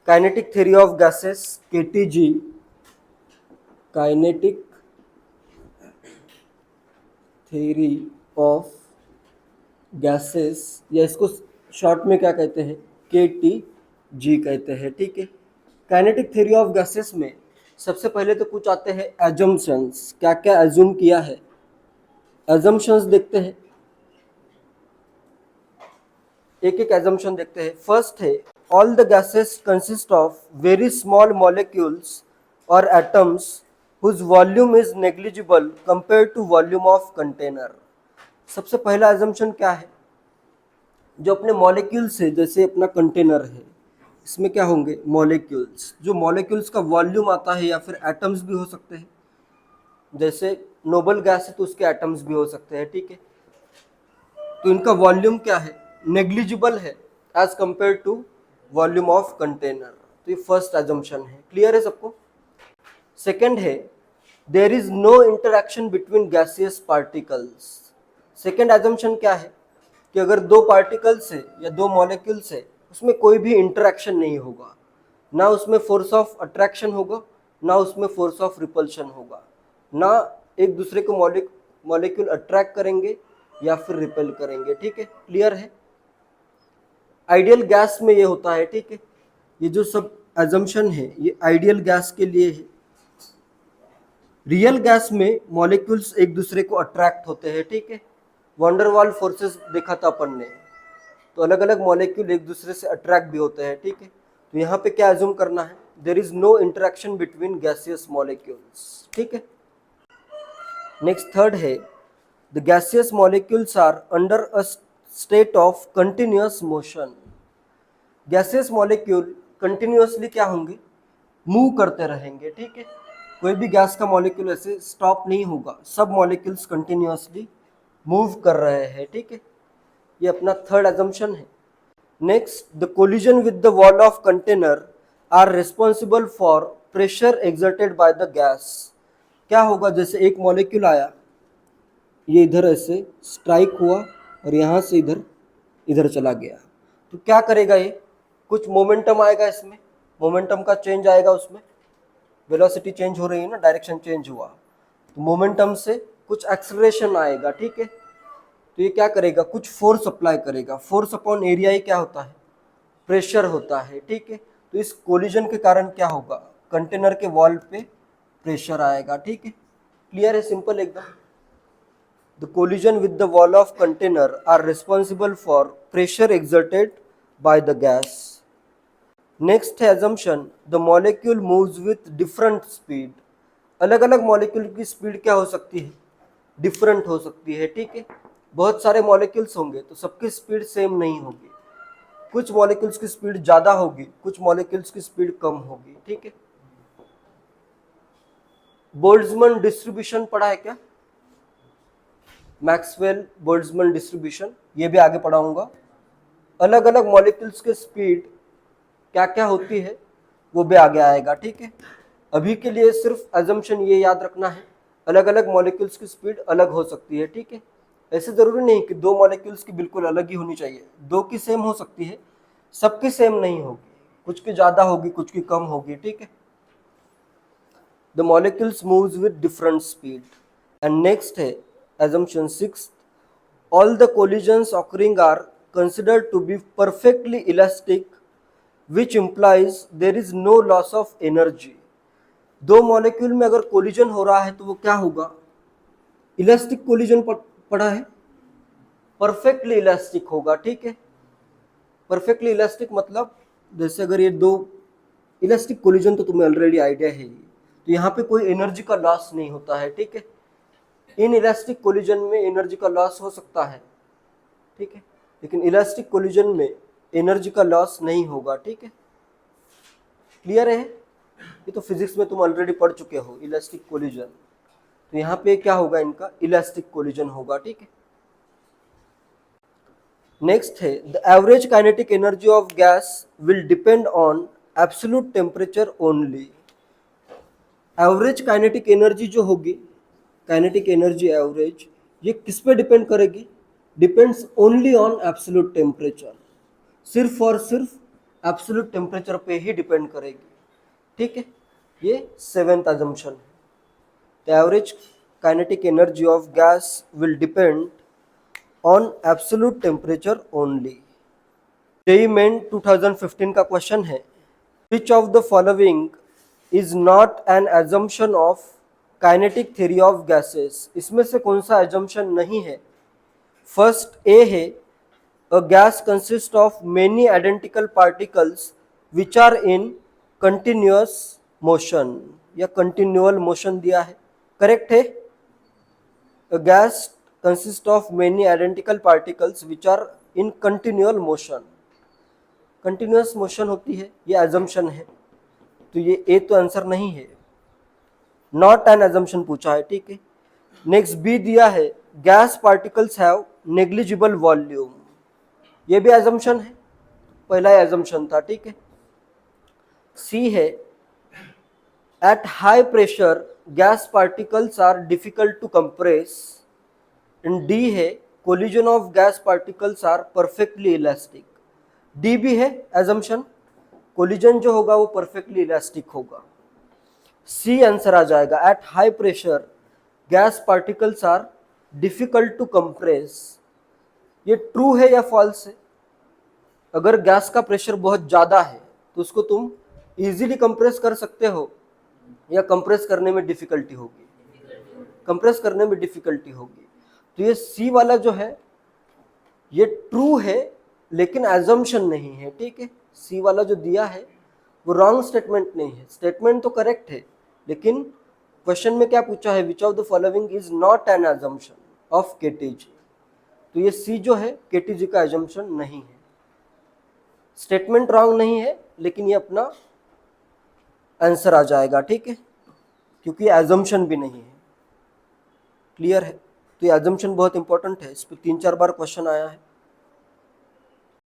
Kinetic theory of gases KTG, kinetic theory of gases, या इसको short में क्या कहते हैं, केटीजी कहते हैं, ठीक है। काइनेटिक थ्योरी ऑफ गैसेस में सबसे पहले तो कुछ आते हैं एजम्पशंस, क्या क्या एज्यूम किया है, एजम्पशंस देखते हैं, एक एक एजम्पशन देखते हैं। फर्स्ट है all the gases consist of very small molecules और atoms whose volume is negligible compare to volume of container. सबसे पहला एजम्पशन क्या है, जो अपने मॉलिक्यूल्स है, जैसे अपना कंटेनर है, इसमें क्या होंगे मॉलिक्यूल्स, जो मॉलिक्यूल्स का वॉल्यूम आता है, या फिर एटम्स भी हो सकते हैं, जैसे नोबल गैस है तो उसके एटम्स भी हो सकते हैं, ठीक है। तो इनका वॉल्यूम क्या है, नेग्लिजिबल है as compared to volume of container. तो ये फर्स्ट एजम्पशन है, क्लियर है सबको। सेकेंड है there is no interaction between gaseous particles. Second assumption क्या है कि अगर दो पार्टिकल्स है या दो मॉलिक्यूल्स है, उसमें कोई भी इंटरेक्शन नहीं होगा, ना उसमें फोर्स ऑफ अट्रैक्शन होगा, ना उसमें फोर्स ऑफ रिपल्शन होगा, ना एक दूसरे को मॉलिक्यूल अट्रैक्ट करेंगे या फिर रिपेल करेंगे, ठीक है, क्लियर है। आइडियल गैस में ये होता है, ठीक है। ये जो सब एजम्पशन है ये आइडियल गैस के लिए है। रियल गैस में मॉलिक्यूल्स एक दूसरे को अट्रैक्ट होते हैं, ठीक है। वंडरवाल फोर्सेस देखा था अपन ने, तो अलग अलग मॉलिक्यूल एक दूसरे से अट्रैक्ट भी होते हैं, ठीक है। तो यहाँ पे क्या एज्यूम करना है, there is no interaction between gaseous molecules, ठीक है। नेक्स्ट थर्ड है the gaseous molecules are under a state of continuous motion. Gaseous molecule continuously क्या होंगे, मूव करते रहेंगे, ठीक है। कोई भी गैस का मॉलिक्यूल ऐसे स्टॉप नहीं होगा, सब मॉलिक्यूल्स कंटिन्यूअसली मूव कर रहे हैं, ठीक है। ये अपना थर्ड एजम्पशन है। Next the collision with the wall of container are responsible for pressure exerted by the gas. क्या होगा, जैसे एक मॉलिक्यूल आया, ये इधर ऐसे स्ट्राइक हुआ और यहाँ से इधर इधर चला गया, तो क्या करेगा ये, कुछ मोमेंटम आएगा इसमें, मोमेंटम का चेंज आएगा, उसमें वेलोसिटी चेंज हो रही है ना, डायरेक्शन चेंज हुआ, तो मोमेंटम से कुछ एक्सेलरेशन आएगा, ठीक है। तो ये क्या करेगा, कुछ फोर्स अप्लाई करेगा, फोर्स अपॉन एरिया ही क्या होता है, प्रेशर होता है, ठीक है। तो इस कोलिजन के कारण क्या होगा, कंटेनर के वॉल पे प्रेशर आएगा, ठीक है, क्लियर है, सिंपल एकदम। The collision with the wall of container are responsible for pressure exerted by the gas. Next assumption, the molecule moves with different speed. अलग अलग मॉलिक्यूल की स्पीड क्या हो सकती है, डिफरेंट हो सकती है, ठीक है। बहुत सारे मॉलिक्यूल्स होंगे तो सबकी स्पीड सेम नहीं होगी, कुछ मॉलिक्यूल्स की स्पीड ज़्यादा होगी, कुछ मॉलिक्यूल्स की स्पीड कम होगी, ठीक है। बोल्ट्जमैन डिस्ट्रीब्यूशन पढ़ा है क्या, मैक्सवेल बोल्ट्जमैन डिस्ट्रीब्यूशन, ये भी आगे पढ़ाऊंगा। अलग अलग मॉलिक्यूल्स के स्पीड क्या क्या होती है वो भी आगे आएगा, ठीक है। अभी के लिए सिर्फ अजम्पशन ये याद रखना है, अलग अलग मॉलिक्यूल्स की स्पीड अलग हो सकती है, ठीक है। ऐसे जरूरी नहीं कि दो मॉलिक्यूल्स की बिल्कुल अलग ही होनी चाहिए, दो की सेम हो सकती है, सबकी सेम नहीं होगी, कुछ की ज़्यादा होगी, कुछ की कम होगी, ठीक है। The molecules moves with different speed. And next है assumption 6, all the collisions occurring are considered to be perfectly elastic, which implies there is no loss of energy. दो मॉलिक्यूल में अगर कोलिजन हो रहा है तो वो क्या होगा, इलास्टिक कोलिजन पढ़ा है, परफेक्टली इलास्टिक होगा, ठीक है। परफेक्टली इलास्टिक मतलब जैसे अगर ये दो, इलास्टिक कोलिजन तो तुम्हें ऑलरेडी आइडिया है, तो यहाँ पे कोई एनर्जी का लॉस नहीं होता है, ठीक है। इन इलास्टिक कोलिजन में एनर्जी का लॉस हो सकता है, ठीक है, लेकिन इलास्टिक कोलिजन में एनर्जी का लॉस नहीं होगा, ठीक है, क्लियर है। ये तो फिजिक्स में तुम ऑलरेडी पढ़ चुके हो, इलास्टिक कोलिजन, तो यहाँ पे क्या होगा, इनका इलास्टिक कोलिजन होगा, ठीक है। नेक्स्ट है the average kinetic energy of gas will depend on absolute temperature only. Average kinetic energy जो होगी, काइनेटिक एनर्जी एवरेज, ये किस पे डिपेंड करेगी, depends only on absolute temperature, सिर्फ और सिर्फ एब्सोल्यूट टेम्परेचर पे ही डिपेंड करेगी, ठीक है। ये 7th assumption है। The average kinetic energy of gas will depend on absolute temperature only. JEE main 2015 का क्वेश्चन है, which of the following is not an assumption of kinetic theory of gases. इसमें से कौन सा एजम्पशन नहीं है? First A है, a gas consists of many identical particles which are in continuous motion, या continual motion दिया है, करेक्ट है। a gas consists of many identical particles which are in continual motion, continuous motion होती है, ये assumption है, तो ये ए तो आंसर नहीं है, नॉट एन assumption पूछा है, ठीक है। नेक्स्ट बी दिया है, gas particles have negligible volume, ये भी एजम्पशन है, पहला एजम्पशन था, ठीक है। सी है, at high pressure gas particles are difficult to compress. And D है, collision of gas particles are perfectly elastic. D भी है एजम्पशन, कोलिजन जो होगा वो परफेक्टली इलास्टिक होगा। सी आंसर आ जाएगा, at high pressure gas particles are difficult to compress. ये ट्रू है या फॉल्स है? अगर गैस का प्रेशर बहुत ज़्यादा है तो उसको तुम इजीली कंप्रेस कर सकते हो या कंप्रेस करने में डिफिकल्टी होगी? कंप्रेस करने में डिफिकल्टी होगी। तो ये सी वाला जो है ये ट्रू है लेकिन एजम्पशन नहीं है, ठीक है। सी वाला जो दिया है वो रॉन्ग स्टेटमेंट नहीं है, स्टेटमेंट तो करेक्ट है, लेकिन क्वेश्चन में क्या पूछा है, which of the following is not an assumption of KTG. तो ये सी जो है केटीजी का एजम्पशन नहीं है, स्टेटमेंट रॉन्ग नहीं है लेकिन ये अपना आंसर आ जाएगा, ठीक है, क्योंकि एजम्पशन भी नहीं है। क्लियर है? तो ये एजम्पशन बहुत इंपॉर्टेंट है, इस पर 3-4 बार क्वेश्चन आया है।